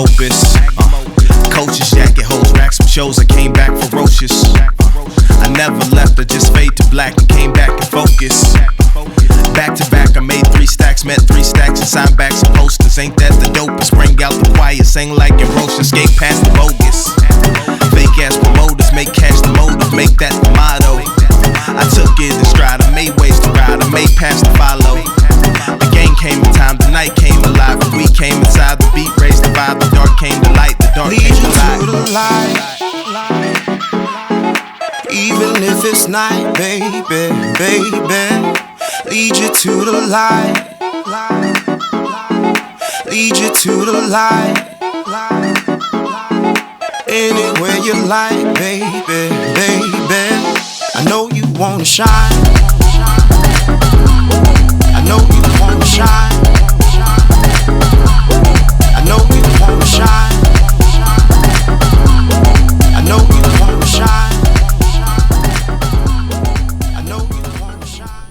opus. Coach's jacket holds racks from shows. I came back ferocious. I never left, I just fade to black and came back in focus. Back to back, I made 3 stacks, met 3 stacks and signed back some posters. Ain't that the dopest? Bring out the choir, sing like in Roche, escape past the bogus. Fake ass promoters, make cash the motive, make that the motto. I took it in stride, I made ways to ride, I made paths to follow. The game came in time, the night came alive, and we came inside. The beat raised the vibe, the dark came to light, the dark came to light. To the light. Even if it's night, baby, baby. Lead you to the light. Lead you to the light. Anywhere you like, baby, baby. I know you wanna shine. I know you wanna shine. I know you wanna shine. I know you wanna shine. I know you wanna shine.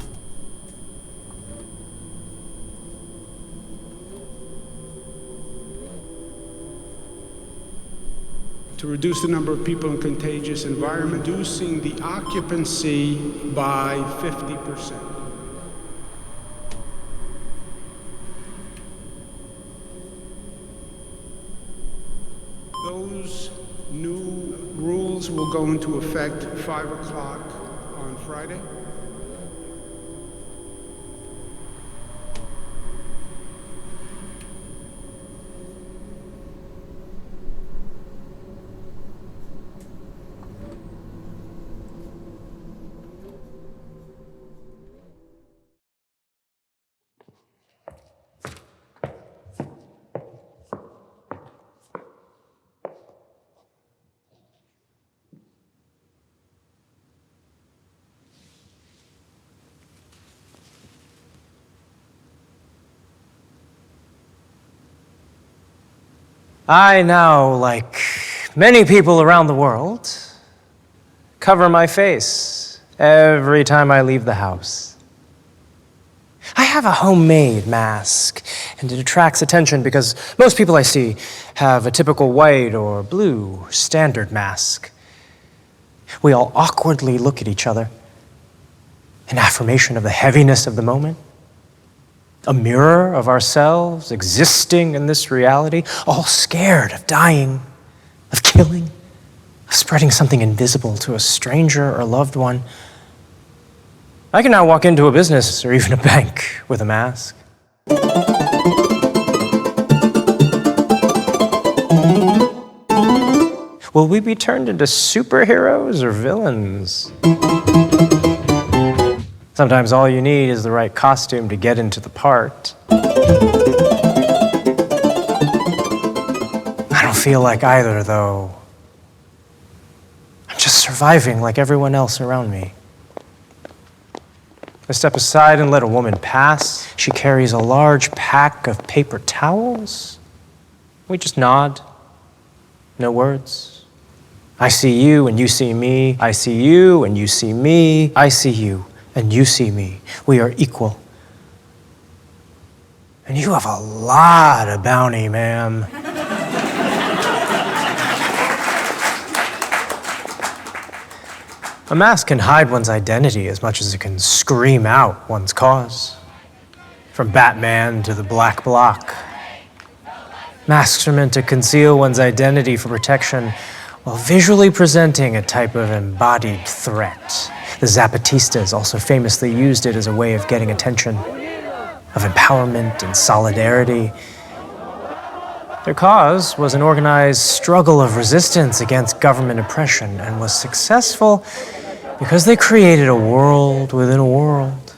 To reduce the number of people in contagious environment, reducing the occupancy by 50%. Those new rules will go into effect 5 o'clock on Friday. I now, like many people around the world, cover my face every time I leave the house. I have a homemade mask, and it attracts attention because most people I see have a typical white or blue standard mask. We all awkwardly look at each other, an affirmation of the heaviness of the moment. A mirror of ourselves existing in this reality, all scared of dying, of killing, of spreading something invisible to a stranger or loved one. I can now walk into a business or even a bank with a mask. Will we be turned into superheroes or villains? Sometimes all you need is the right costume to get into the part. I don't feel like either, though. I'm just surviving like everyone else around me. I step aside and let a woman pass. She carries a large pack of paper towels. We just nod. No words. I see you and you see me. I see you and you see me. I see you and you see me. We are equal. And you have a lot of bounty, ma'am. A mask can hide one's identity as much as it can scream out one's cause. From Batman to the Black Bloc. Masks are meant to conceal one's identity for protection while visually presenting a type of embodied threat. The Zapatistas also famously used it as a way of getting attention, of empowerment and solidarity. Their cause was an organized struggle of resistance against government oppression and was successful because they created a world within a world,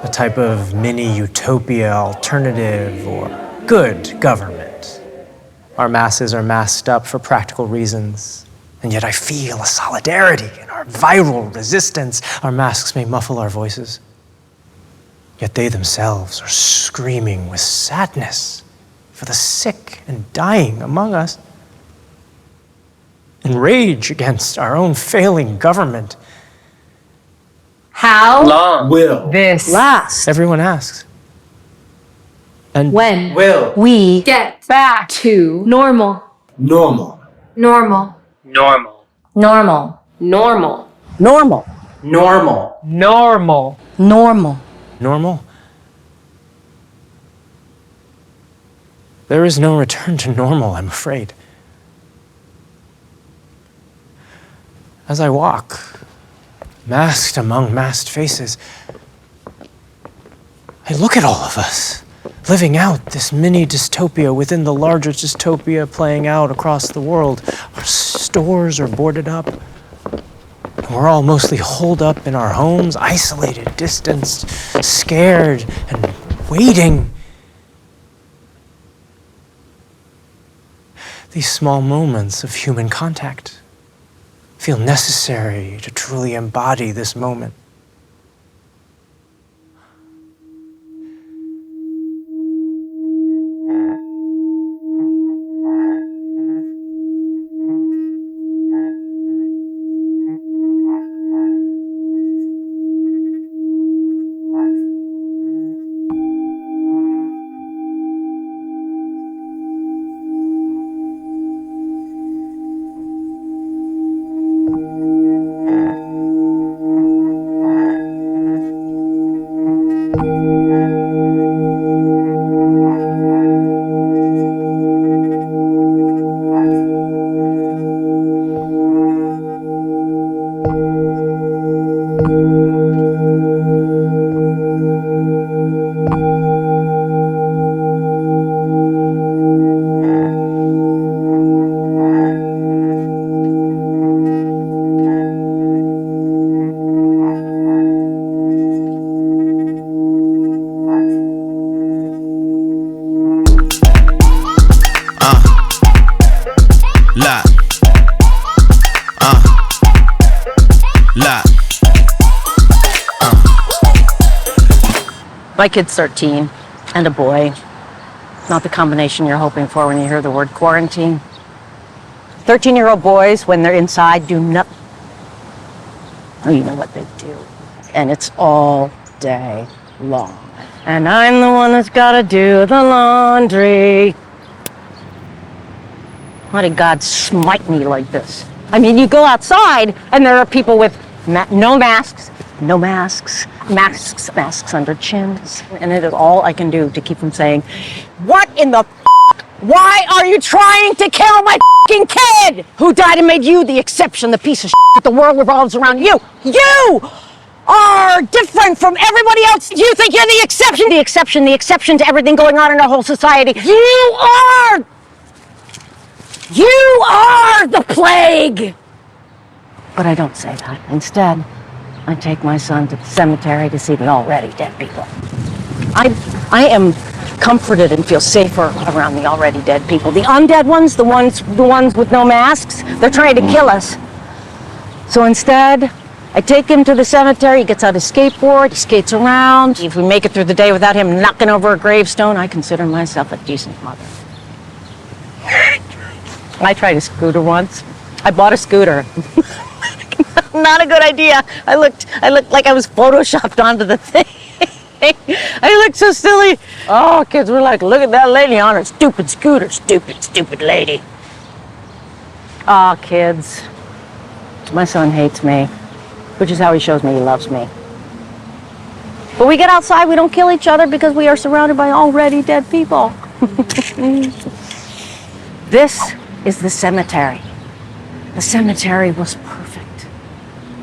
a type of mini-utopia alternative or good government. Our masses are masked up for practical reasons, and yet I feel a solidarity in our viral resistance. Our masks may muffle our voices, yet they themselves are screaming with sadness for the sick and dying among us, and rage against our own failing government. How long will this last? Everyone asks. And when will we get back to normal. normal. Normal. Normal. Normal. Normal. Normal. Normal. Normal. Normal. Normal? There is no return to normal, I'm afraid. As I walk, masked among masked faces, I look at all of us, living out this mini dystopia within the larger dystopia playing out across the world. Our stores are boarded up. We're all mostly holed up in our homes, isolated, distanced, scared, and waiting. These small moments of human contact feel necessary to truly embody this moment. My kid's 13 and a boy. Not the combination you're hoping for when you hear the word quarantine. 13-year-old boys, when they're inside, do nothing. Oh, you know what they do. And it's all day long. And I'm the one that's got to do the laundry. Why did God smite me like this? I mean, you go outside and there are people with no masks, masks under chins. And it is all I can do to keep from saying, what in the f***? Why are you trying to kill my f***ing kid? Who died and made you the exception, the piece of shit that the world revolves around you? You are different from everybody else. You think you're the exception to everything going on in our whole society. You are the plague. But I don't say that. Instead, I take my son to the cemetery to see the already dead people. I am comforted and feel safer around the already dead people. The undead ones, the ones with no masks, they're trying to kill us. So instead, I take him to the cemetery. He gets out his skateboard, he skates around. If we make it through the day without him knocking over a gravestone, I consider myself a decent mother. I tried a scooter once. I bought a scooter. Not a good idea. I looked like I was photoshopped onto the thing. I looked so silly. Oh, kids were like, look at that lady on her stupid scooter. Stupid lady. Oh, kids. My son hates me, which is how he shows me he loves me. But we get outside, we don't kill each other because we are surrounded by already dead people. This is the cemetery. The cemetery was perfect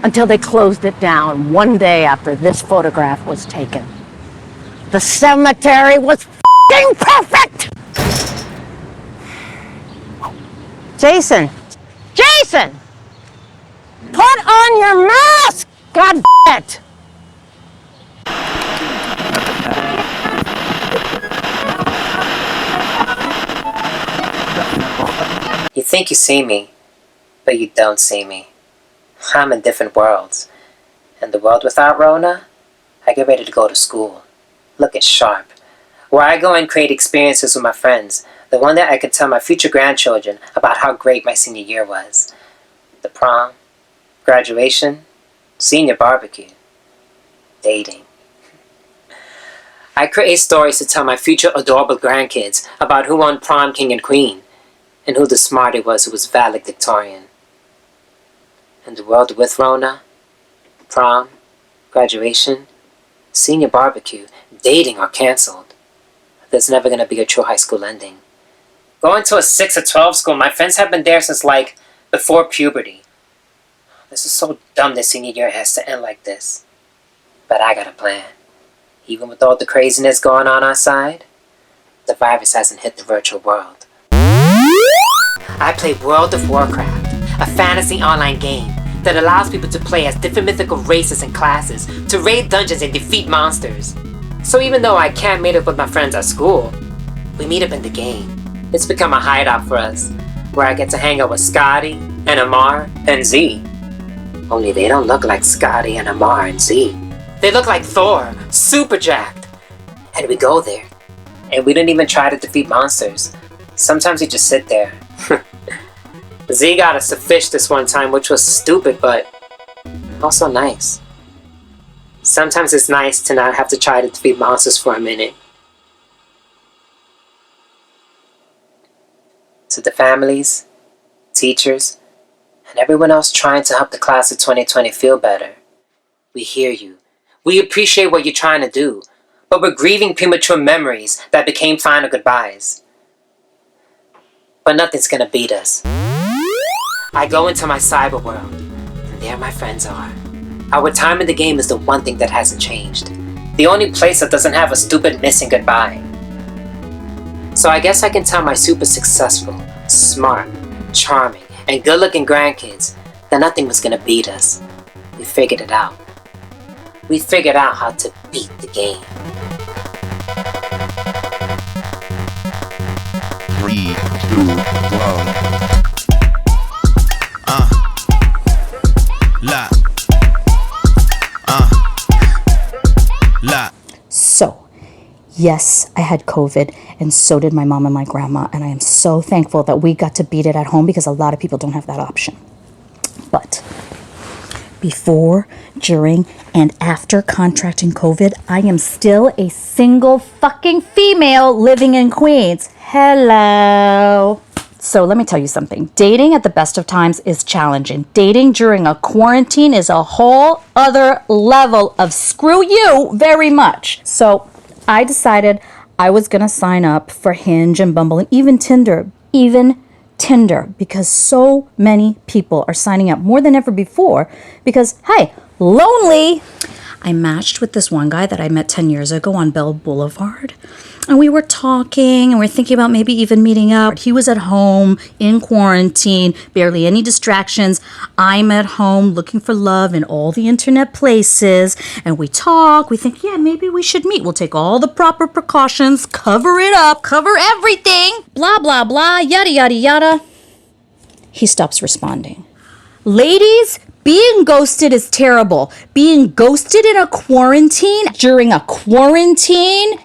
until they closed it down one day after this photograph was taken. The cemetery was f***ing perfect! Jason! Put on your mask! God it! You think you see me, but you don't see me. I'm in different worlds. In the world without Rona, I get ready to go to school, looking sharp, where I go and create experiences with my friends, the one that I could tell my future grandchildren about how great my senior year was. The prom, graduation, senior barbecue, dating. I create stories to tell my future adorable grandkids about who won prom king and queen, and who the smarty was who was valedictorian. And the world with Rona, prom, graduation, senior barbecue, dating are canceled. There's never gonna be a true high school ending. Going to a 6 or 12 school, my friends have been there since like before puberty. This is so dumb that senior year has to end like this. But I got a plan. Even with all the craziness going on outside, the virus hasn't hit the virtual world. I play World of Warcraft, a fantasy online game that allows people to play as different mythical races and classes, to raid dungeons and defeat monsters. So even though I can't meet up with my friends at school, we meet up in the game. It's become a hideout for us, where I get to hang out with Scotty and Amar and Z. Only they don't look like Scotty and Amar and Z. They look like Thor, super jacked. And we go there, and we didn't even try to defeat monsters. Sometimes we just sit there. Z got us to fish this one time, which was stupid, but also nice. Sometimes it's nice to not have to try to defeat monsters for a minute. To the families, teachers, and everyone else trying to help the class of 2020 feel better, we hear you. We appreciate what you're trying to do, but we're grieving premature memories that became final goodbyes. But nothing's gonna beat us. I go into my cyber world, and there my friends are. Our time in the game is the one thing that hasn't changed. The only place that doesn't have a stupid missing goodbye. So I guess I can tell my super successful, smart, charming, and good-looking grandkids that nothing was gonna beat us. We figured it out. We figured out how to beat the game. 3, 2, 1. La. La. So, yes, I had COVID, and so did my mom and my grandma, and I am so thankful that we got to beat it at home because a lot of people don't have that option. But before, during, and after contracting COVID, I am still a single fucking female living in Queens. Hello. So let me tell you something. Dating at the best of times is challenging. Dating during a quarantine is a whole other level of screw you very much. So I decided I was going to sign up for Hinge and Bumble and even Tinder. Because so many people are signing up more than ever before because, hey, lonely. I matched with this one guy that I met 10 years ago on Bell Boulevard. And we were talking and we're thinking about maybe even meeting up. He was at home in quarantine, barely any distractions. I'm at home looking for love in all the internet places. And we talk, we think, yeah, maybe we should meet. We'll take all the proper precautions, cover it up, cover everything, blah, blah, blah, yada, yada, yada. He stops responding. Ladies, being ghosted is terrible. Being ghosted in a quarantine, during a quarantine,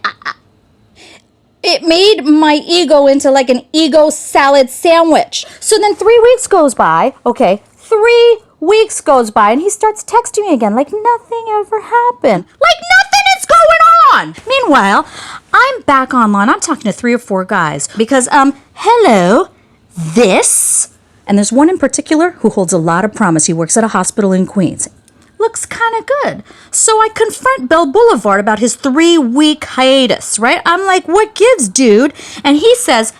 it made my ego into like an ego salad sandwich. So then 3 weeks goes by. Okay, 3 weeks goes by and he starts texting me again like nothing ever happened. Like nothing is going on. Meanwhile, I'm back online. I'm talking to 3 or 4 guys because, hello, this... And there's one in particular who holds a lot of promise. He works at a hospital in Queens. Looks kind of good. So I confront Bell Boulevard about his 3-week hiatus, right? I'm like, what gives, dude? And he says,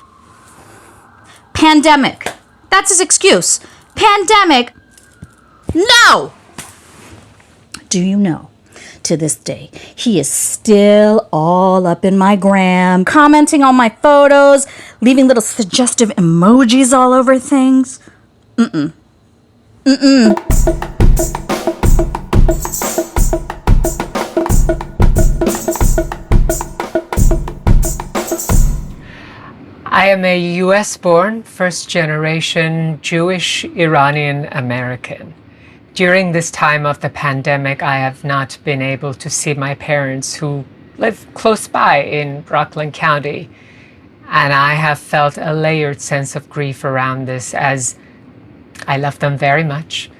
pandemic. That's his excuse. Pandemic. No! Do you know? To this day, he is still all up in my gram, commenting on my photos, leaving little suggestive emojis all over things. I am a US-born, first-generation Jewish Iranian American. During this time of the pandemic, I have not been able to see my parents who live close by in Rockland County. And I have felt a layered sense of grief around this as I love them very much.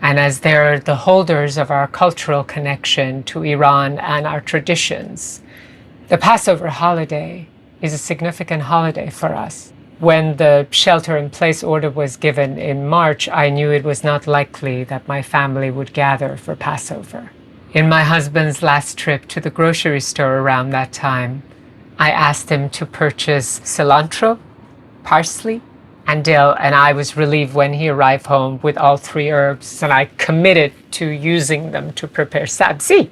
And as they're the holders of our cultural connection to Iran and our traditions. The Passover holiday is a significant holiday for us. When the shelter-in-place order was given in March, I knew it was not likely that my family would gather for Passover. In my husband's last trip to the grocery store around that time, I asked him to purchase cilantro, parsley, and dill, and I was relieved when he arrived home with all 3 herbs, and I committed to using them to prepare sabzi.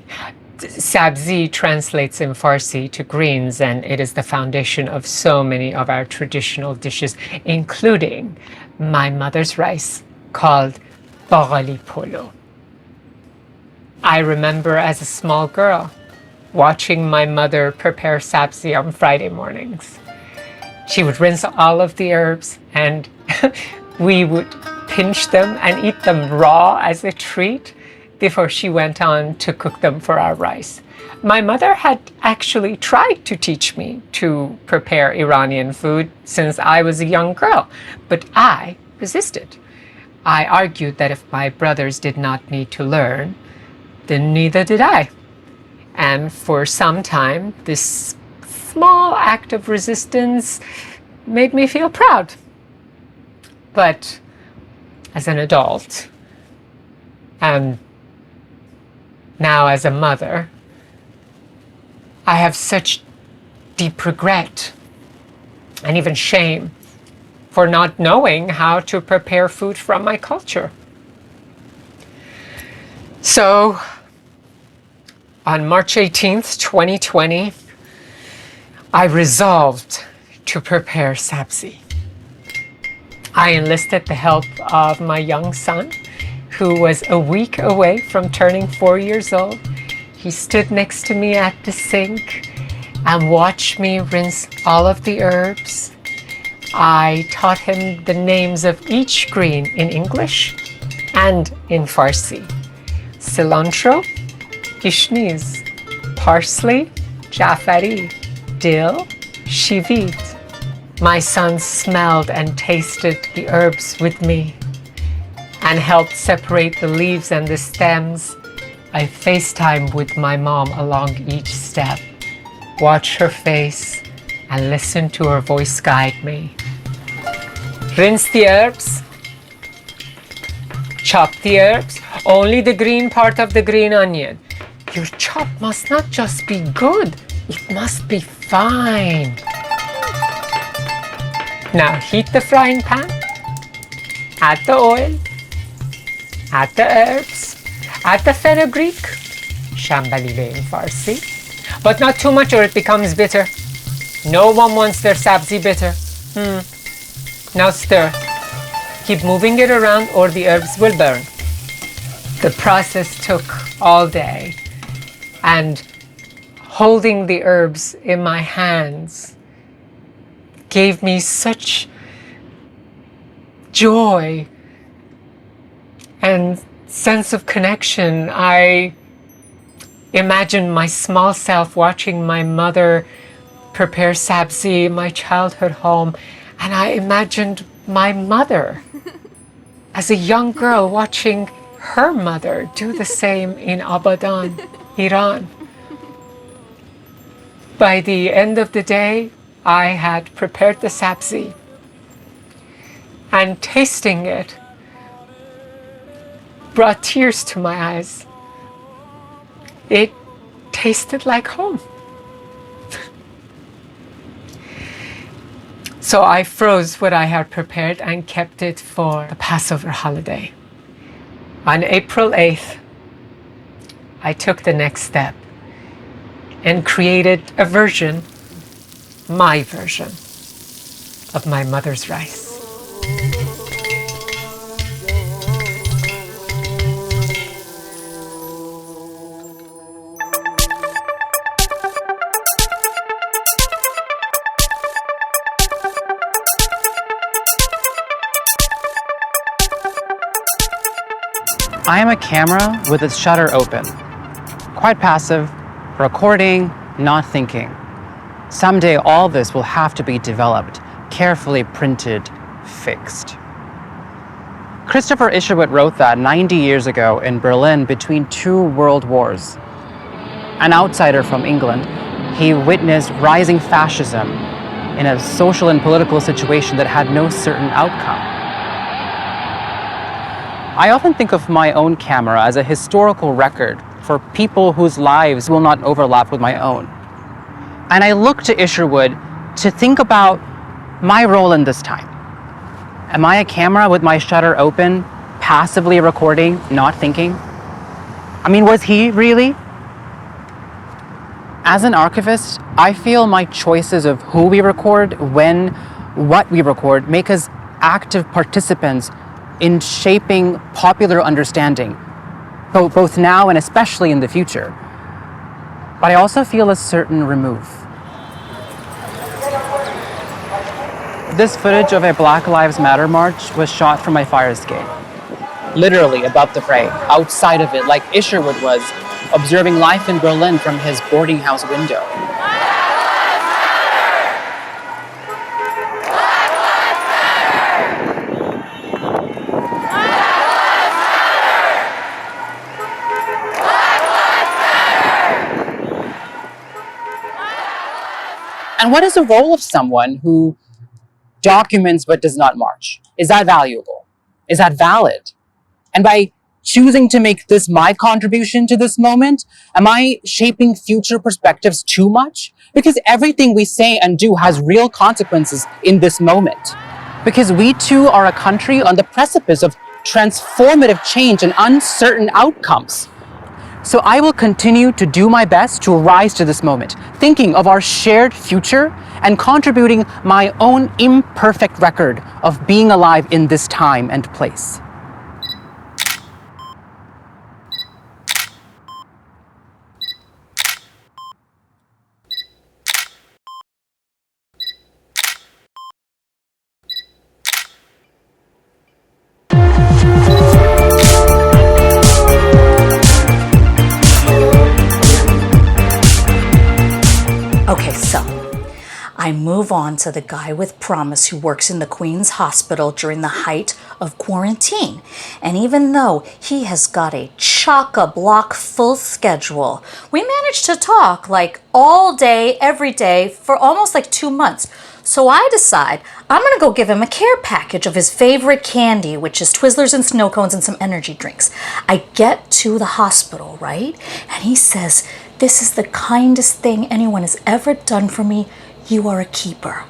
Sabzi translates in Farsi to greens, and it is the foundation of so many of our traditional dishes, including my mother's rice called bagali polo. I remember as a small girl watching my mother prepare sabzi on Friday mornings. She would rinse all of the herbs, and we would pinch them and eat them raw as a treat before she went on to cook them for our rice. My mother had actually tried to teach me to prepare Iranian food since I was a young girl, but I resisted. I argued that if my brothers did not need to learn, then neither did I. And for some time, this small act of resistance made me feel proud. But as an adult, and now as a mother, I have such deep regret and even shame for not knowing how to prepare food from my culture. So, on March 18th, 2020, I resolved to prepare sabzi. I enlisted the help of my young son, who was a week away from turning 4 years old. He stood next to me at the sink and watched me rinse all of the herbs. I taught him the names of each green in English and in Farsi. Cilantro, gishniz, parsley, jafari, dill, shivit. My son smelled and tasted the herbs with me and helped separate the leaves and the stems. I FaceTime with my mom along each step, watch her face, and listen to her voice guide me. Rinse the herbs, chop the herbs, only the green part of the green onion. Your chop must not just be good, it must be fine. Now heat the frying pan, add the oil, add the herbs, add the fenugreek, shambalive in Farsi, but not too much or it becomes bitter. No one wants their sabzi bitter. Now stir. Keep moving it around or the herbs will burn. The process took all day, and holding the herbs in my hands gave me such joy and sense of connection. I imagined my small self watching my mother prepare sabzi in my childhood home, and I imagined my mother as a young girl watching her mother do the same in Abadan, Iran. By the end of the day, I had prepared the sabzi, and tasting it brought tears to my eyes. It tasted like home. So I froze what I had prepared and kept it for the Passover holiday. On April 8th, I took the next step and created a version, my version, of my mother's rice. I am a camera with its shutter open. Quite passive, recording, not thinking. Someday all this will have to be developed, carefully printed, fixed. Christopher Isherwood wrote that 90 years ago in Berlin between 2 world wars. An outsider from England, He witnessed rising fascism in a social and political situation that had no certain outcome. I often think of my own camera as a historical record for people whose lives will not overlap with my own. And I look to Isherwood to think about my role in this time. Am I a camera with my shutter open, passively recording, not thinking? I mean, was he really? As an archivist, I feel my choices of who we record, when, what we record, make us active participants in shaping popular understanding, both now and especially in the future. But I also feel a certain remove. This footage of a Black Lives Matter march was shot from my fire escape. Literally above the fray, outside of it, like Isherwood was, observing life in Berlin from his boarding house window. And what is the role of someone who documents but does not march? Is that valuable? Is that valid? And by choosing to make this my contribution to this moment, am I shaping future perspectives too much? Because everything we say and do has real consequences in this moment. Because we too are a country on the precipice of transformative change and uncertain outcomes. So I will continue to do my best to rise to this moment, thinking of our shared future and contributing my own imperfect record of being alive in this time and place. Okay, so I move on to the guy with promise who works in the Queen's Hospital during the height of quarantine. And even though he has got a chock-a-block full schedule, we managed to talk like all day, every day for almost like 2 months. So I decide I'm gonna go give him a care package of his favorite candy, which is Twizzlers and snow cones and some energy drinks. I get to the hospital, right? And he says, "This is the kindest thing anyone has ever done for me. You are a keeper."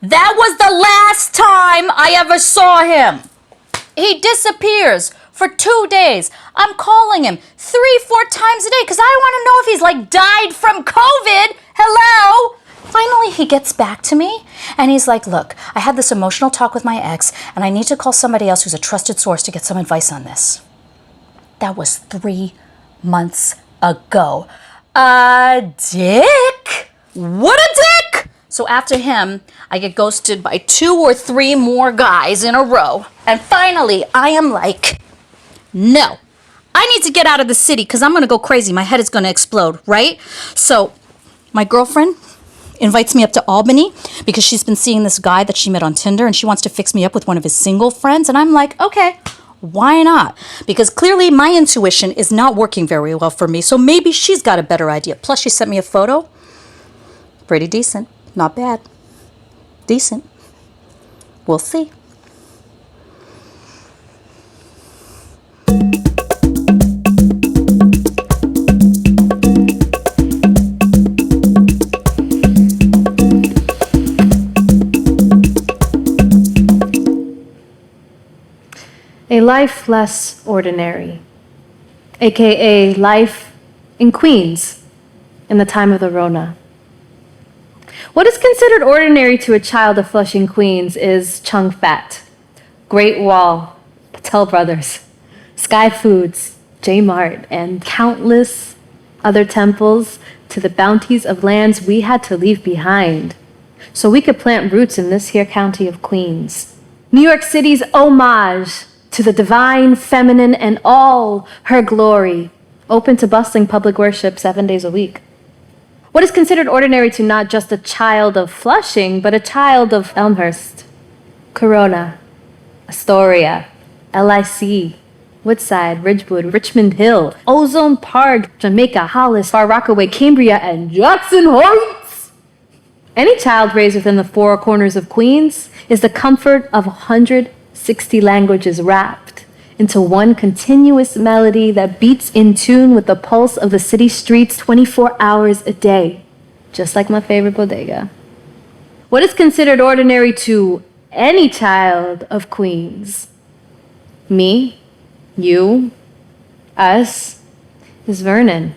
That was the last time I ever saw him. He disappears for 2 days. I'm calling him 3-4 times a day because I want to know if he's like died from COVID. Hello? Finally, he gets back to me and he's like, "Look, I had this emotional talk with my ex and I need to call somebody else who's a trusted source to get some advice on this." That was 3 months ago. Dick? What a dick! So after him, I get ghosted by 2 or 3 more guys in a row. And finally, I am like, no, I need to get out of the city because I'm going to go crazy. My head is going to explode, right? So my girlfriend invites me up to Albany because she's been seeing this guy that she met on Tinder and she wants to fix me up with one of his single friends. And I'm like, okay, why not? Because clearly my intuition is not working very well for me. So maybe she's got a better idea. Plus she sent me a photo. Pretty decent. Not bad. Decent. We'll see. A life less ordinary, aka life in Queens in the time of the Rona. What is considered ordinary to a child of Flushing, Queens is Chung Fat, Great Wall, Patel Brothers, Sky Foods, J Mart, and countless other temples to the bounties of lands we had to leave behind so we could plant roots in this here county of Queens. New York City's homage to the divine feminine and all her glory, open to bustling public worship 7 days a week. What is considered ordinary to not just a child of Flushing, but a child of Elmhurst, Corona, Astoria, LIC, Woodside, Ridgewood, Richmond Hill, Ozone Park, Jamaica, Hollis, Far Rockaway, Cambria, and Jackson Heights. Any child raised within the four corners of Queens is the comfort of 160 languages wrapped into one continuous melody that beats in tune with the pulse of the city streets 24 hours a day, just like my favorite bodega. What is considered ordinary to any child of Queens, me, you, us, is Vernon,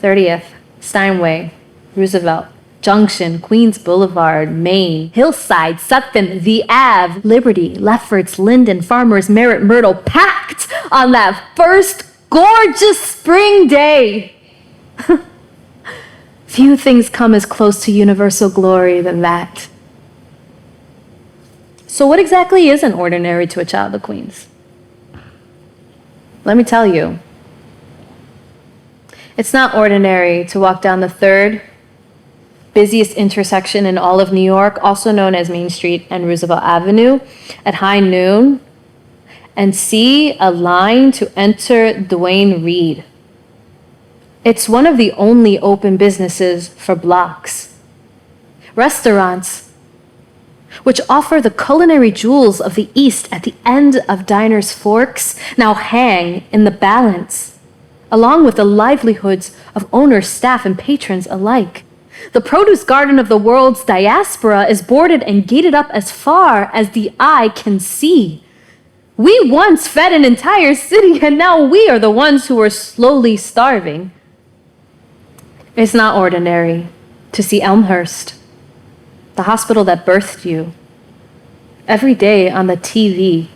30th, Steinway, Roosevelt, Junction, Queens Boulevard, Maine, Hillside, Sutphin, The Ave, Liberty, Lefferts, Linden, Farmers, Merritt, Myrtle, packed on that first gorgeous spring day. Few things come as close to universal glory than that. So what exactly isn't ordinary to a child of Queens? Let me tell you. It's not ordinary to walk down the third busiest intersection in all of New York, also known as Main Street and Roosevelt Avenue, at high noon, and see a line to enter Duane Reade. It's one of the only open businesses for blocks. Restaurants, which offer the culinary jewels of the East at the end of diners' forks, now hang in the balance, along with the livelihoods of owners, staff, and patrons alike. The produce garden of the world's diaspora is boarded and gated up as far as the eye can see. We once fed an entire city, and now we are the ones who are slowly starving. It's not ordinary to see Elmhurst, the hospital that birthed you, every day on the TV,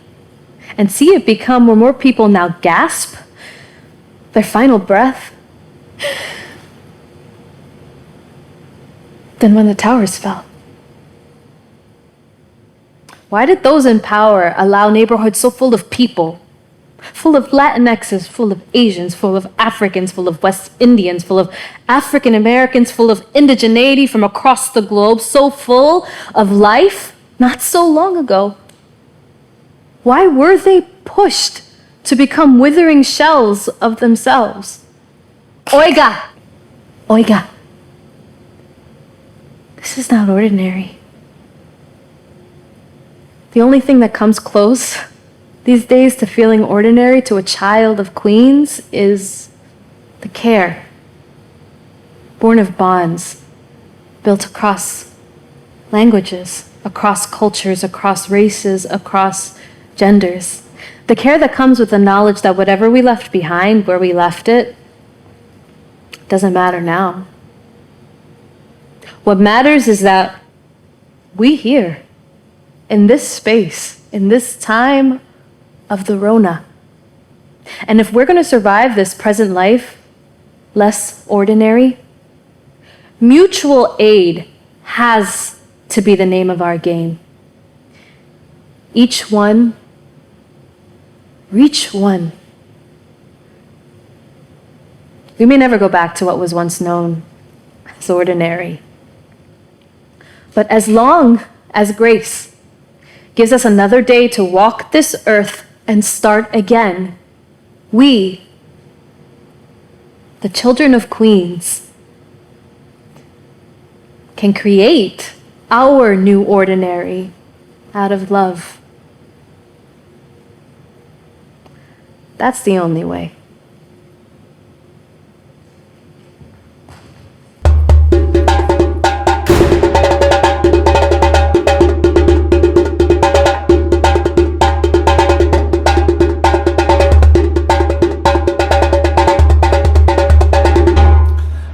and see it become where more people now gasp their final breath than when the towers fell. Why did those in power allow neighborhoods so full of people, full of Latinxes, full of Asians, full of Africans, full of West Indians, full of African Americans, full of indigeneity from across the globe, so full of life not so long ago? Why were they pushed to become withering shells of themselves? Oiga! Oiga! This is not ordinary. The only thing that comes close these days to feeling ordinary to a child of Queens is the care, born of bonds, built across languages, across cultures, across races, across genders. The care that comes with the knowledge that whatever we left behind, where we left it, doesn't matter now. What matters is that we here, in this space, in this time of the Rona. And if we're going to survive this present life, less ordinary, mutual aid has to be the name of our game. Each one, reach one. We may never go back to what was once known as ordinary. But as long as grace gives us another day to walk this earth and start again, we, the children of Queens, can create our new ordinary out of love. That's the only way.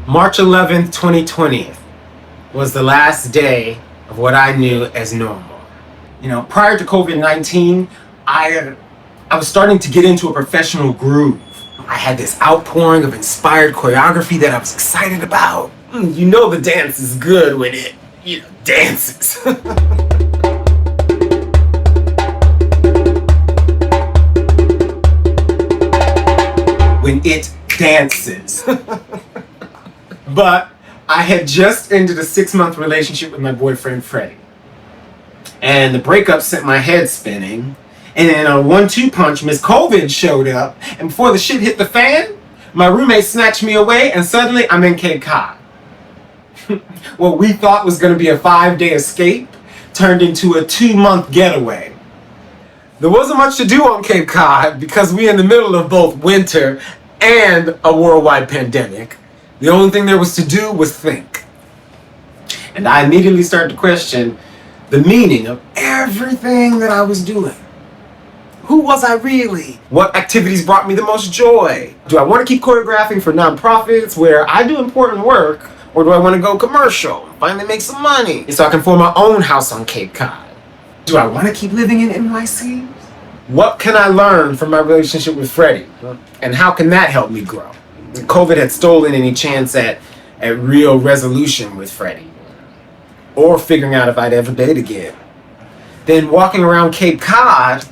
March 11th, 2020 was the last day of what I knew as normal. You know, prior to COVID-19, I was starting to get into a professional groove. I had this outpouring of inspired choreography that I was excited about. You know the dance is good when it, dances. When it dances. But I had just ended a 6-month relationship with my boyfriend, Freddie. And the breakup sent my head spinning. And in a 1-2 punch, Miss COVID showed up, and before the shit hit the fan, my roommate snatched me away, and suddenly I'm in Cape Cod. What we thought was going to be a 5-day escape turned into a 2-month getaway. There wasn't much to do on Cape Cod because we're in the middle of both winter and a worldwide pandemic. The only thing there was to do was think. And I immediately started to question the meaning of everything that I was doing. Who was I really? What activities brought me the most joy? Do I want to keep choreographing for nonprofits where I do important work? Or do I want to go commercial and finally make some money so I can form my own house on Cape Cod? Do I want to keep living in NYC? What can I learn from my relationship with Freddie? And how can that help me grow? COVID had stolen any chance at real resolution with Freddie. Or figuring out if I'd ever date again. Then walking around Cape Cod,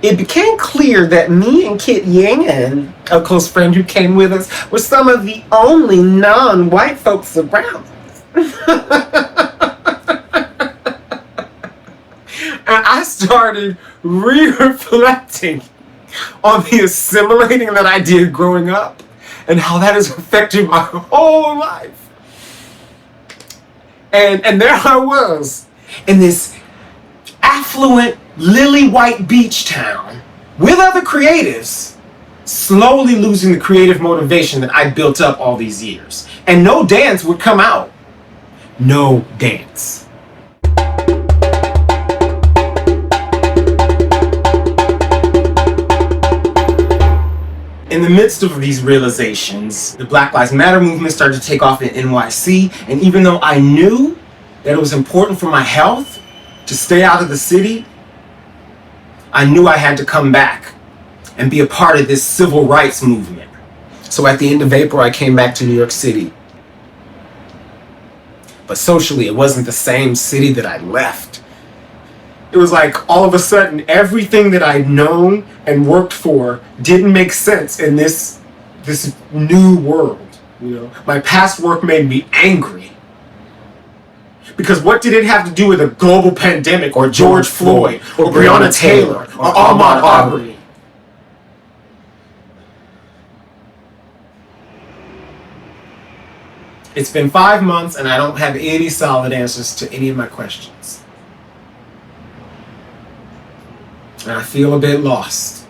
it became clear that me and Kit Yang, a close friend who came with us, were some of the only non-white folks around. And I started re-reflecting on the assimilating that I did growing up and how that has affected my whole life. And there I was in this affluent lily white beach town with other creatives, slowly losing the creative motivation that I built up all these years. And no dance would come out. No dance. In the midst of these realizations, the Black Lives Matter movement started to take off in NYC, and even though I knew that it was important for my health to stay out of the city, I knew I had to come back and be a part of this civil rights movement. So at the end of April, I came back to New York City. But socially, it wasn't the same city that I left. It was like all of a sudden, everything that I'd known and worked for didn't make sense in this new world. You know, my past work made me angry. Because what did it have to do with a global pandemic or George Floyd or Breonna Taylor or Ahmaud Arbery? It's been 5 months and I don't have any solid answers to any of my questions. And I feel a bit lost.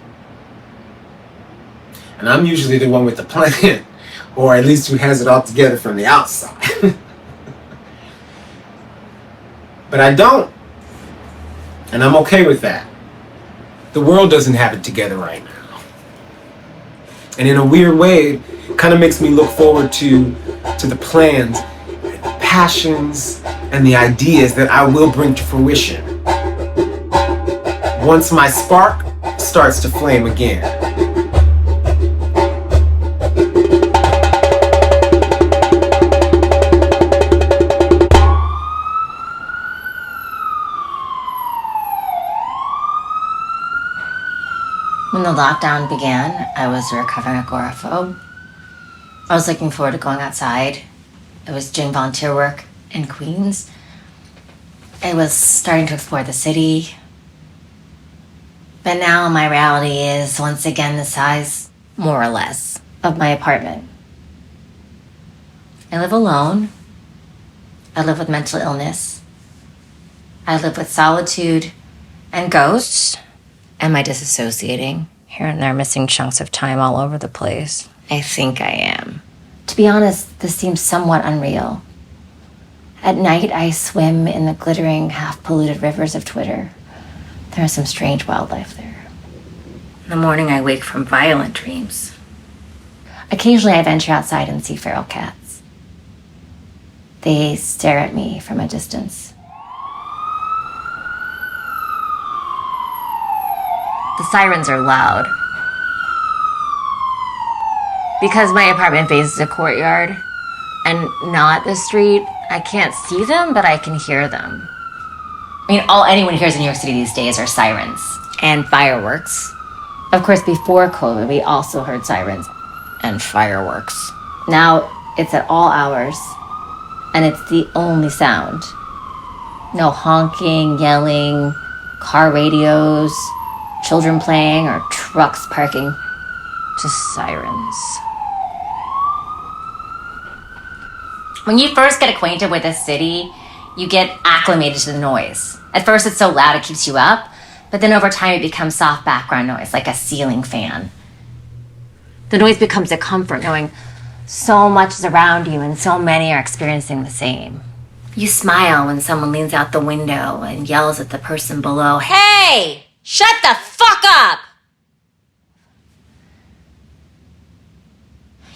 And I'm usually the one with the plan, or at least who has it all together from the outside. But I don't. And I'm okay with that. The world doesn't have it together right now. And in a weird way, it kind of makes me look forward to the plans, the passions, and the ideas that I will bring to fruition once my spark starts to flame again. When the lockdown began, I was a recovering agoraphobe. I was looking forward to going outside. I was doing volunteer work in Queens. I was starting to explore the city. But now my reality is once again the size, more or less, of my apartment. I live alone. I live with mental illness. I live with solitude and ghosts. Am I disassociating? Here and there, missing chunks of time all over the place. I think I am. To be honest, this seems somewhat unreal. At night, I swim in the glittering, half-polluted rivers of Twitter. There is some strange wildlife there. In the morning, I wake from violent dreams. Occasionally, I venture outside and see feral cats. They stare at me from a distance. The sirens are loud. Because my apartment faces a courtyard and not the street, I can't see them, but I can hear them. I mean, all anyone hears in New York City these days are sirens and fireworks. Of course, before COVID, we also heard sirens and fireworks. Now, it's at all hours, and it's the only sound. No honking, yelling, car radios, children playing or trucks parking. Just sirens. When you first get acquainted with a city, you get acclimated to the noise. At first it's so loud it keeps you up, but then over time it becomes soft background noise, like a ceiling fan. The noise becomes a comfort, knowing so much is around you and so many are experiencing the same. You smile when someone leans out the window and yells at the person below, "Hey, shut the fuck up!"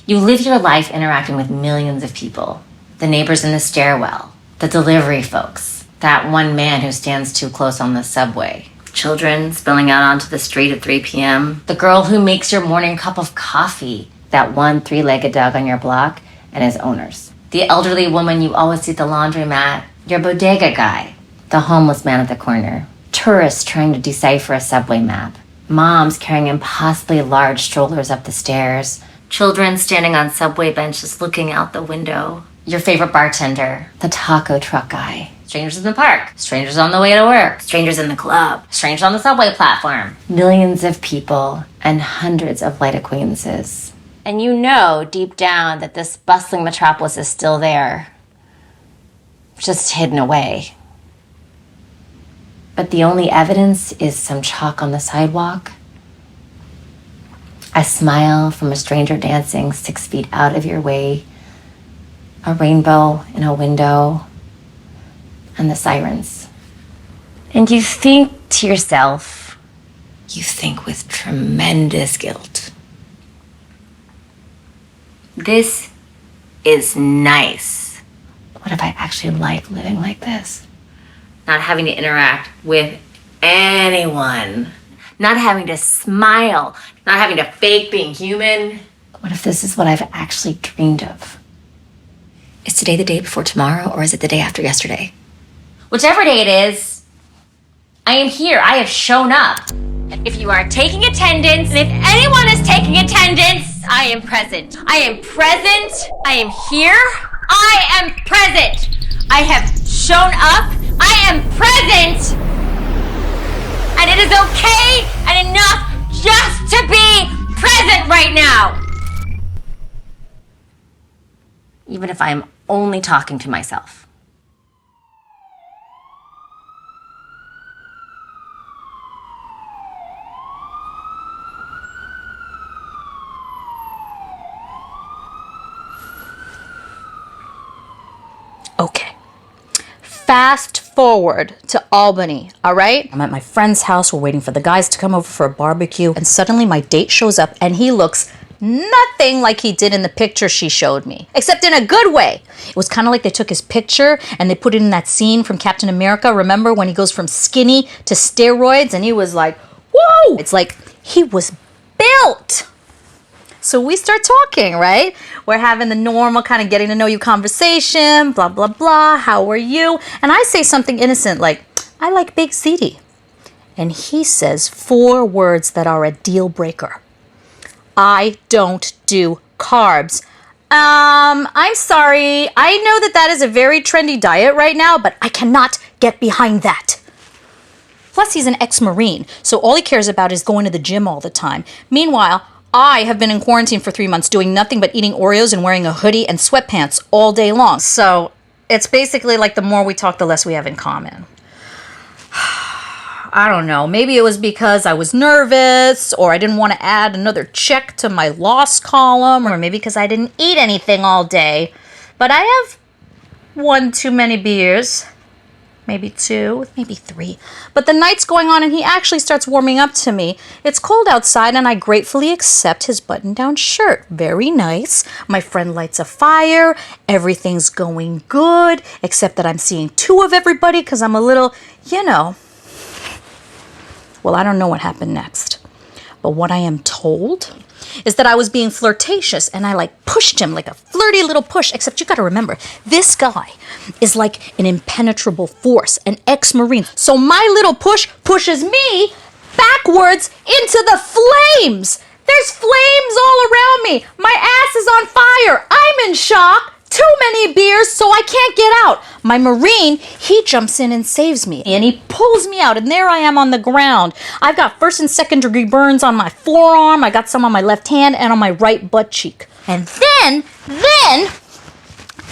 You live your life interacting with millions of people. The neighbors in the stairwell, the delivery folks, that one man who stands too close on the subway, children spilling out onto the street at 3 p.m., the girl who makes your morning cup of coffee, that one three-legged dog on your block, and his owners. The elderly woman you always see at the laundromat, your bodega guy, the homeless man at the corner, tourists trying to decipher a subway map, moms carrying impossibly large strollers up the stairs, children standing on subway benches looking out the window, your favorite bartender, the taco truck guy, strangers in the park, strangers on the way to work, strangers in the club, strangers on the subway platform. Millions of people and hundreds of light acquaintances. And you know deep down that this bustling metropolis is still there, just hidden away. But the only evidence is some chalk on the sidewalk, a smile from a stranger dancing 6 feet out of your way, a rainbow in a window, and the sirens. And you think to yourself, you think with tremendous guilt, this is nice. What if I actually like living like this? Not having to interact with anyone, not having to smile, not having to fake being human. What if this is what I've actually dreamed of? Is today the day before tomorrow, or is it the day after yesterday? Whichever day it is, I am here. I have shown up. If you are taking attendance, and if anyone is taking attendance, I am present. I am present. I am here. I am present. I have shown up. I am present. And it is okay and enough just to be present right now. Even if I'm only talking to myself. Okay. Fast forward to Albany, all right? I'm at my friend's house. We're waiting for the guys to come over for a barbecue. And suddenly my date shows up and he looks nothing like he did in the picture she showed me, except in a good way. It was kind of like they took his picture and they put it in that scene from Captain America. Remember when he goes from skinny to steroids and he was like, whoa! It's like he was built. So we start talking, right? We're having the normal kind of getting to know you conversation, blah, blah, blah. How are you? And I say something innocent like, I like Big Ziti. And he says 4 words that are a deal breaker. I don't do carbs. I'm sorry. I know that is a very trendy diet right now, but I cannot get behind that. Plus, he's an ex-Marine, so all he cares about is going to the gym all the time. Meanwhile, I have been in quarantine for 3 months doing nothing but eating Oreos and wearing a hoodie and sweatpants all day long. So it's basically like the more we talk, the less we have in common. I don't know. Maybe it was because I was nervous, or I didn't want to add another check to my loss column, or maybe because I didn't eat anything all day. But I have 1 too many beers. Maybe 2, maybe 3. But the night's going on and he actually starts warming up to me. It's cold outside and I gratefully accept his button-down shirt. Very nice. My friend lights a fire. Everything's going good, except that I'm seeing 2 of everybody because I'm a little, Well, I don't know what happened next. But what I am told is that I was being flirtatious and I pushed him like a flirty little push, except you gotta remember, this guy is like an impenetrable force, an ex-Marine. So my little push pushes me backwards into the flames. There's flames all around me. My ass is on fire. I'm in shock. Too many beers, so I can't get out. My Marine, he jumps in and saves me, and he pulls me out, and there I am on the ground. I've got 1st and 2nd degree burns on my forearm, I got some on my left hand and on my right butt cheek. And then,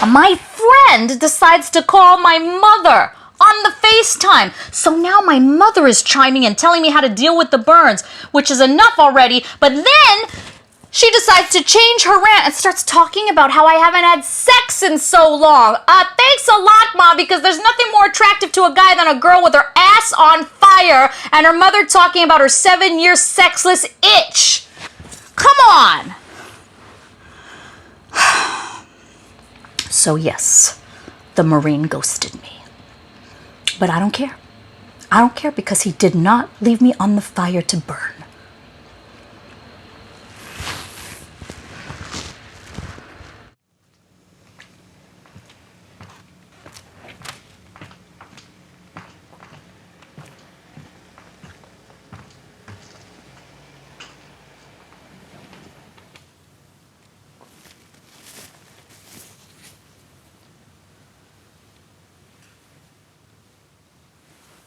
my friend decides to call my mother on the FaceTime. So now my mother is chiming and telling me how to deal with the burns, which is enough already, but then she decides to change her rant and starts talking about how I haven't had sex in so long. Thanks a lot, Mom, because there's nothing more attractive to a guy than a girl with her ass on fire and her mother talking about her 7-year sexless itch. Come on. So yes, the Marine ghosted me. But I don't care. I don't care because he did not leave me on the fire to burn.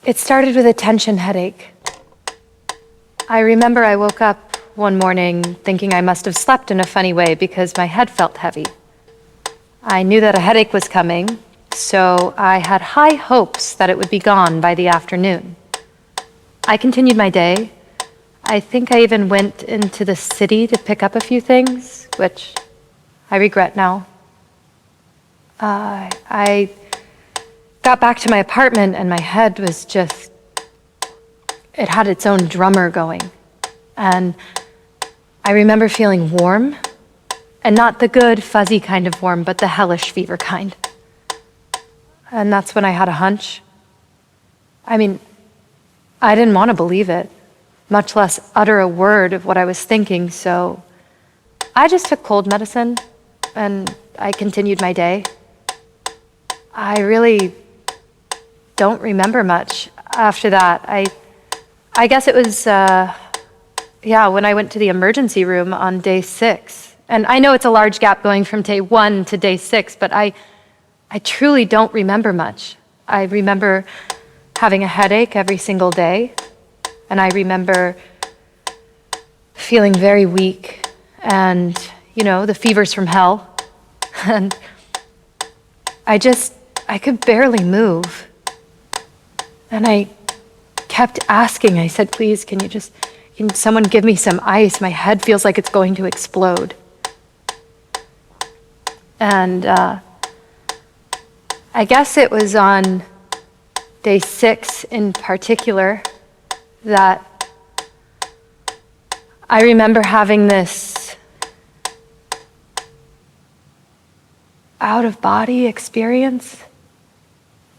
It started with a tension headache. I remember I woke up one morning thinking I must have slept in a funny way because my head felt heavy. I knew that a headache was coming, so I had high hopes that it would be gone by the afternoon. I continued my day. I think I even went into the city to pick up a few things, which I regret now. I got back to my apartment and my head was just, it had its own drummer going. And I remember feeling warm, and not the good fuzzy kind of warm, but the hellish fever kind. And that's when I had a hunch. I mean, I didn't want to believe it, much less utter a word of what I was thinking, so I just took cold medicine and I continued my day. I really don't remember much after that. I guess it was, when I went to the emergency room on day 6. And I know it's a large gap going from day 1 to day 6, but I truly don't remember much. I remember having a headache every single day, and I remember feeling very weak and, the fevers from hell. And I could barely move. And I kept asking, I said, please, can someone give me some ice? My head feels like it's going to explode. And I guess it was on day 6 in particular that I remember having this out-of-body experience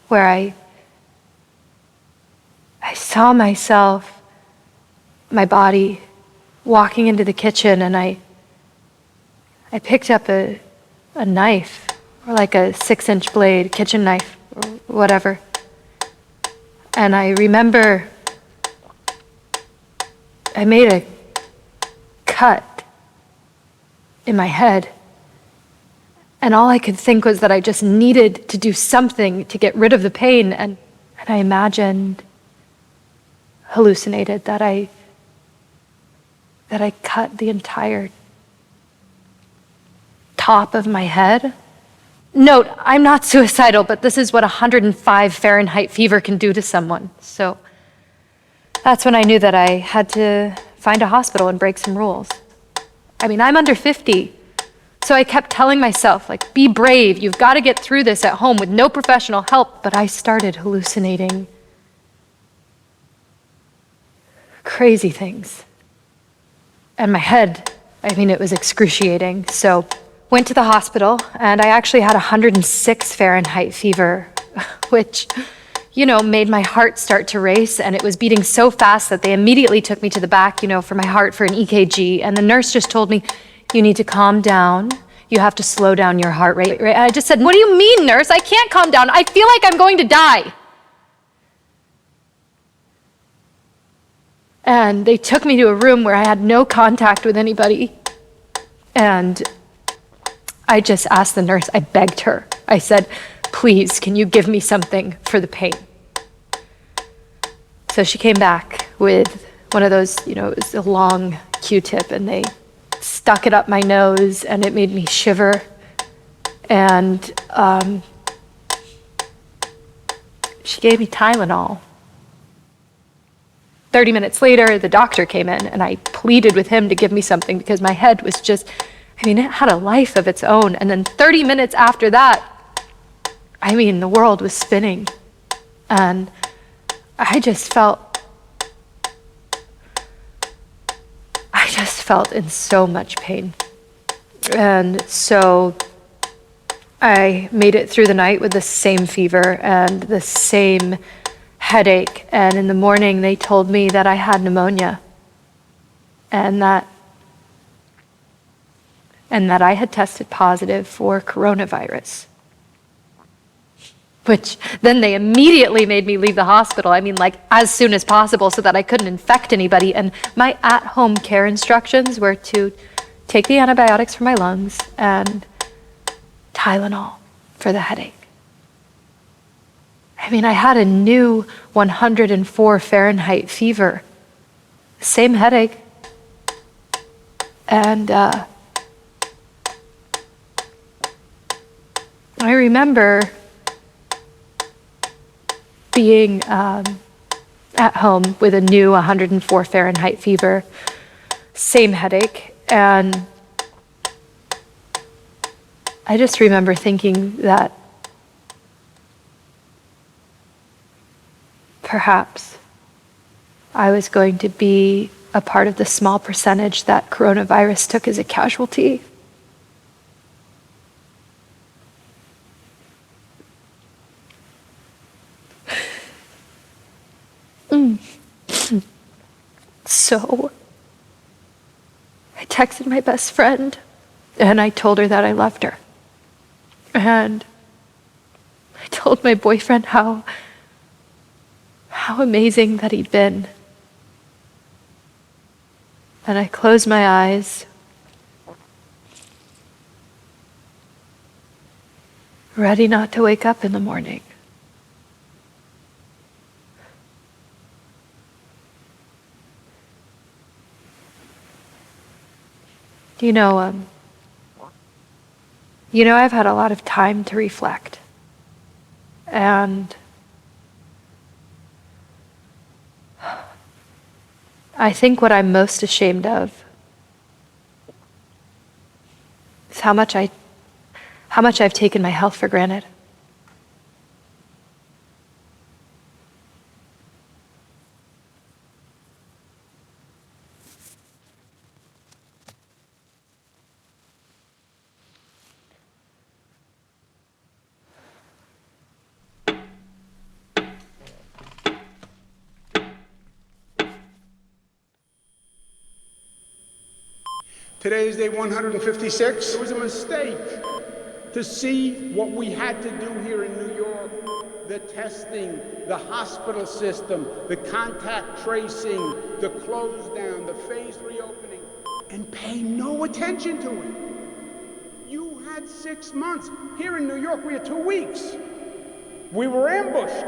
where I saw myself, my body, walking into the kitchen, and I picked up a knife, or like a 6-inch blade, kitchen knife, or whatever. And I remember I made a cut in my head, and all I could think was that I just needed to do something to get rid of the pain, and I imagined, hallucinated that I cut the entire top of my head. Note, I'm not suicidal, but this is what 105 Fahrenheit fever can do to someone. So that's when I knew that I had to find a hospital and break some rules. I mean, I'm under 50, so I kept telling myself, be brave, you've got to get through this at home with no professional help, but I started hallucinating crazy things. And my head, it was excruciating. So went to the hospital, and I actually had 106 Fahrenheit fever, which, made my heart start to race, and it was beating so fast that they immediately took me to the back, for my heart for an EKG, and the nurse just told me, you need to calm down. You have to slow down your heart rate. I just said, what do you mean, nurse? I can't calm down. I feel like I'm going to die. And they took me to a room where I had no contact with anybody. And I just asked the nurse, I begged her. I said, please, can you give me something for the pain? So she came back with one of those, it was a long Q-tip, and they stuck it up my nose, and it made me shiver. And she gave me Tylenol. 30 minutes later, the doctor came in, and I pleaded with him to give me something because my head was just, it had a life of its own. And then 30 minutes after that, the world was spinning. And I just felt in so much pain. And so I made it through the night with the same fever and the same headache. And in the morning, they told me that I had pneumonia and that I had tested positive for coronavirus. Which then they immediately made me leave the hospital. As soon as possible so that I couldn't infect anybody. And my at-home care instructions were to take the antibiotics for my lungs and Tylenol for the headache. I had a new 104 Fahrenheit fever, same headache. And I remember being at home with a new 104 Fahrenheit fever, same headache, and I just remember thinking that perhaps I was going to be a part of the small percentage that coronavirus took as a casualty. So I texted my best friend and I told her that I loved her. And I told my boyfriend how amazing that he'd been. And I closed my eyes, ready not to wake up in the morning. I've had a lot of time to reflect. And I think what I'm most ashamed of is how much I've taken my health for granted. Today is day 156. It was a mistake to see what we had to do here in New York. The testing, the hospital system, the contact tracing, the close down, the phased reopening, and pay no attention to it. You had 6 months. Here in New York, we had 2 weeks. We were ambushed.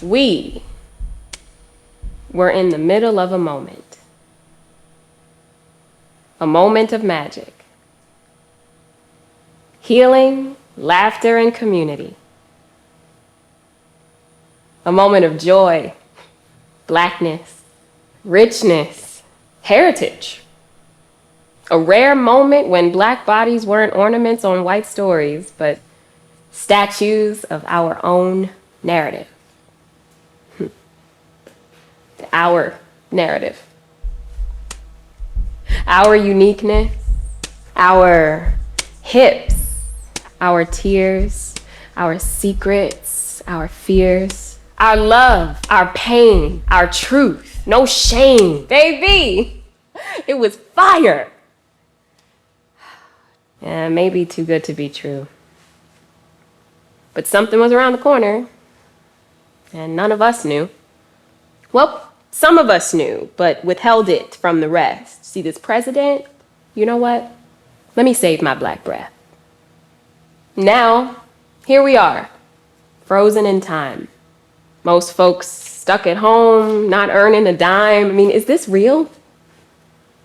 We were in the middle of a moment of magic, healing, laughter, and community, a moment of joy, blackness, richness, heritage. A rare moment when black bodies weren't ornaments on white stories, but statues of our own narrative. Our narrative. Our uniqueness, our hips, our tears, our secrets, our fears, our love, our pain, our truth, no shame. Baby, it was fire. Yeah, maybe too good to be true. But something was around the corner, and none of us knew. Well, some of us knew, but withheld it from the rest. See, this president, you know what? Let me save my black breath. Now, here we are, frozen in time. Most folks stuck at home, not earning a dime. I mean, is this real?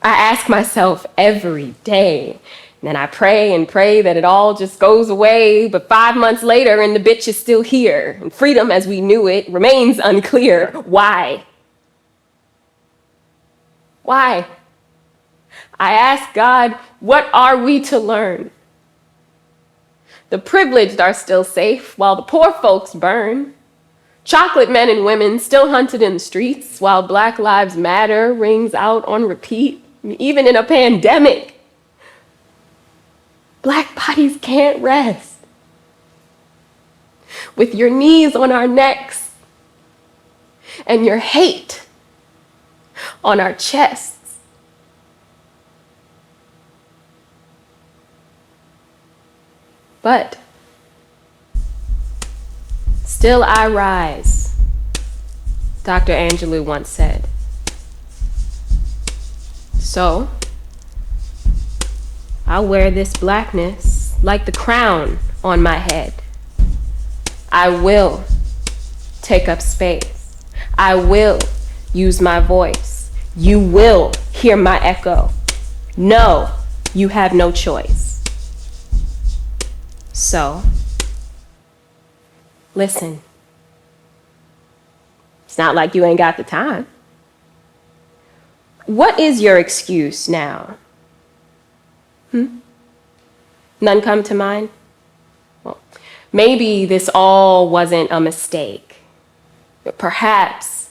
I ask myself every day. And then I pray and pray that it all just goes away, but 5 months later and the bitch is still here. And freedom as we knew it remains unclear. Why? Why? I ask God, what are we to learn? The privileged are still safe while the poor folks burn. Chocolate men and women still hunted in the streets while Black Lives Matter rings out on repeat, even in a pandemic. Black bodies can't rest. With your knees on our necks and your hate on our chests. But still I rise, Dr. Angelou once said. So, I'll wear this blackness like the crown on my head. I will take up space. I will use my voice. You will hear my echo. No, you have no choice. So, listen. It's not like you ain't got the time. What is your excuse now? None come to mind? Well, maybe this all wasn't a mistake. But perhaps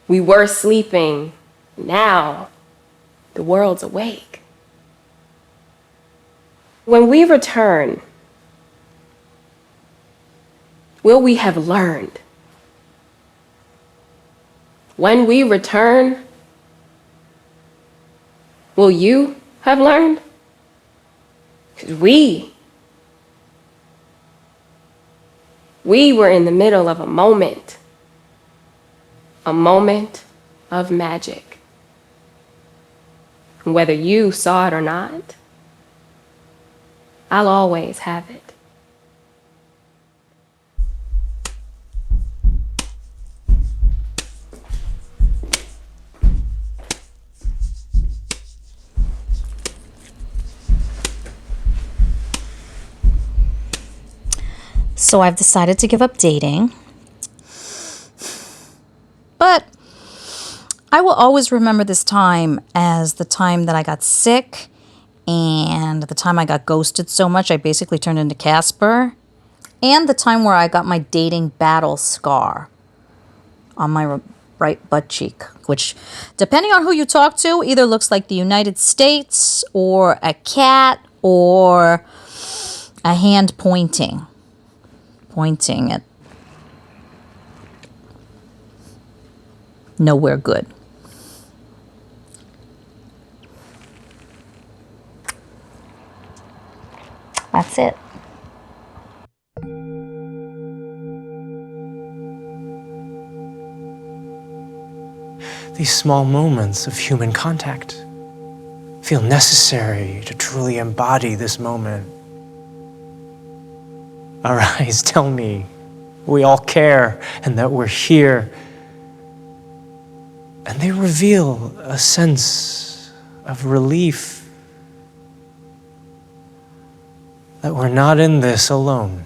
we were sleeping. Now the world's awake. When we return, will we have learned? When we return, will you have learned? Because we were in the middle of a moment of magic. And whether you saw it or not, I'll always have it. So I've decided to give up dating. But I will always remember this time as the time that I got sick and the time I got ghosted so much I basically turned into Casper, and the time where I got my dating battle scar on my right butt cheek, which, depending on who you talk to, either looks like the United States or a cat or a hand pointing at nowhere good. That's it. These small moments of human contact feel necessary to truly embody this moment. Our eyes tell me we all care and that we're here. And they reveal a sense of relief that we're not in this alone.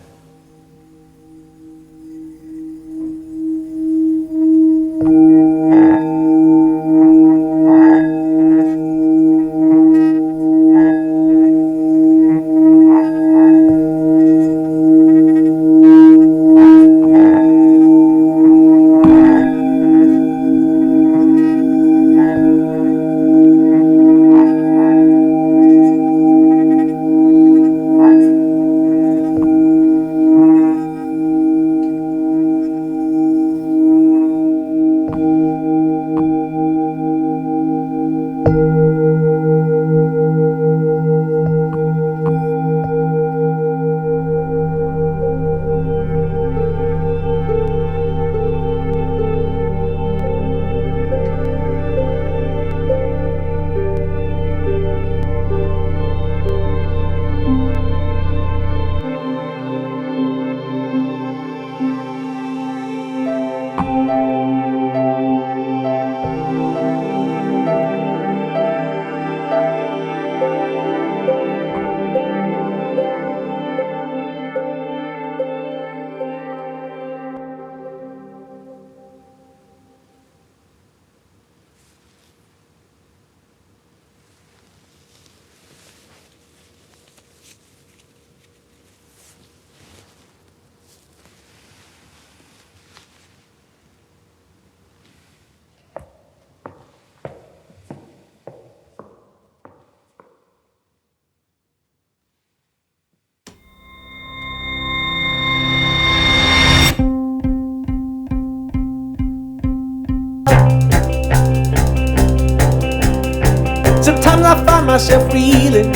Sometimes I find myself reeling,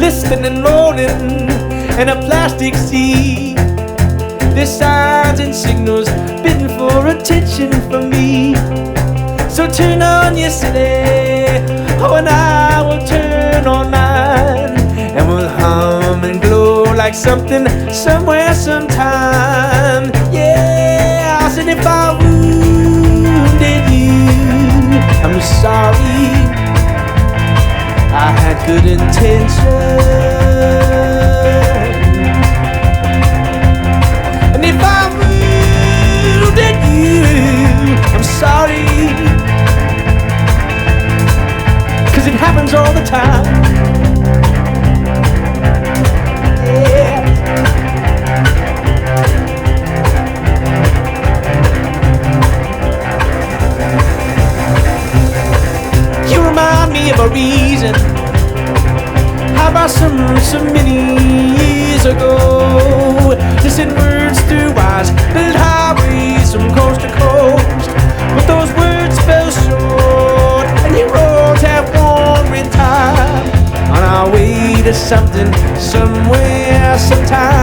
listening and rolling in a plastic sea. There's signs and signals bidding for attention from me. So turn on your city, oh, and I will turn on mine, and we'll hum and glow like something, somewhere, sometime. Yeah, I said if I wounded you, I'm sorry. I had good intentions, and if I wounded you, I'm sorry. It happens all the time. Yeah. You remind me of a reason. How about so many years ago? To send words through eyes, build highways from coast to coast. But those words fell short, and the roads have worn with time. On our way to something, somewhere, sometime.